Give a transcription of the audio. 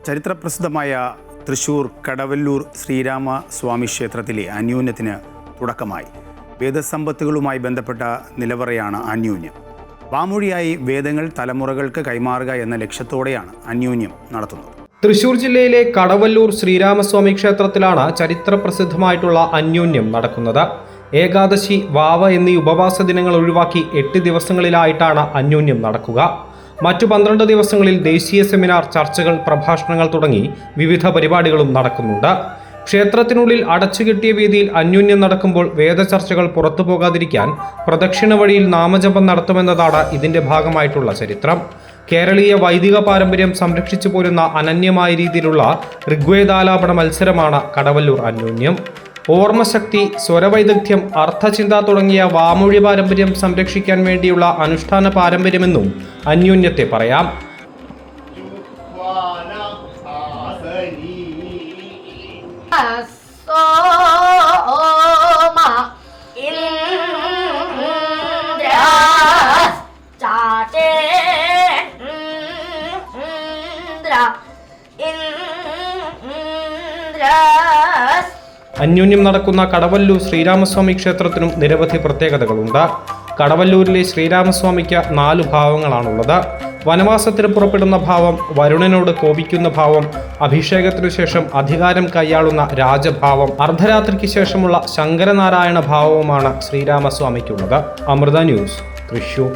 ചരിത്രപ്രസിദ്ധമായ തൃശ്ശൂർ കടവല്ലൂർ ശ്രീരാമസ്വാമി ക്ഷേത്രത്തിലെ അന്യോന്യത്തിന് തുടക്കമായി. വേദസമ്പത്തുകളുമായി ബന്ധപ്പെട്ട നിലവറയാണ് അന്യോന്യം. വാമൊഴിയായി വേദങ്ങൾ തലമുറകൾക്ക് കൈമാറുക എന്ന ലക്ഷ്യത്തോടെയാണ് അന്യോന്യം നടത്തുന്നത്. തൃശ്ശൂർ ജില്ലയിലെ കടവല്ലൂർ ശ്രീരാമസ്വാമി ക്ഷേത്രത്തിലാണ് ചരിത്രപ്രസിദ്ധമായിട്ടുള്ള അന്യോന്യം നടക്കുന്നത്. ഏകാദശി, വാവ എന്നീ ഉപവാസ ദിനങ്ങൾ ഒഴിവാക്കി 8 ദിവസങ്ങളിലായിട്ടാണ് അന്യോന്യം നടക്കുക. മറ്റു 12 ദിവസങ്ങളിൽ ദേശീയ സെമിനാർ, ചർച്ചകൾ, പ്രഭാഷണങ്ങൾ തുടങ്ങി വിവിധ പരിപാടികളും നടക്കുന്നുണ്ട്. ക്ഷേത്രത്തിനുള്ളിൽ അടച്ചുകെട്ടിയ വേദിയിൽ അന്യോന്യം നടക്കുമ്പോൾ വേദചർച്ചകൾ പുറത്തു പോകാതിരിക്കാൻ പ്രദക്ഷിണ വഴിയിൽ നാമജപം നടത്തുമെന്നതാണ് ഇതിന്റെ ഭാഗമായിട്ടുള്ള ചരിത്രം. കേരളീയ വൈദിക പാരമ്പര്യം സംരക്ഷിച്ചു പോരുന്ന അനന്യമായ രീതിയിലുള്ള ഋഗ്വേദാലാപന മത്സരമാണ് കടവല്ലൂർ അന്യോന്യം. ഓർമ്മശക്തി, സ്വരവൈദഗ്ധ്യം, അർത്ഥചിന്ത തുടങ്ങിയ വാമൊഴി പാരമ്പര്യം സംരക്ഷിക്കാൻ വേണ്ടിയുള്ള അനുഷ്ഠാന പാരമ്പര്യമെന്നും അന്യോന്യത്തെ പറയാം. അന്യോന്യം നടക്കുന്ന കടവല്ലൂർ ശ്രീരാമസ്വാമി ക്ഷേത്രത്തിനും നിരവധി പ്രത്യേകതകളുണ്ട്. കടവല്ലൂരിലെ ശ്രീരാമസ്വാമിക്ക് 4 ഭാവങ്ങളാണുള്ളത്. വനവാസത്തിന് പുറപ്പെടുന്ന ഭാവം, വരുണനോട് കോപിക്കുന്ന ഭാവം, അഭിഷേകത്തിനു ശേഷം അധികാരം കൈയാളുന്ന രാജഭാവം, അർദ്ധരാത്രിക്ക് ശേഷമുള്ള ശങ്കരനാരായണ ഭാവവുമാണ് ശ്രീരാമസ്വാമിക്കുള്ളത്. അമൃത ന്യൂസ്, തൃശ്ശൂർ.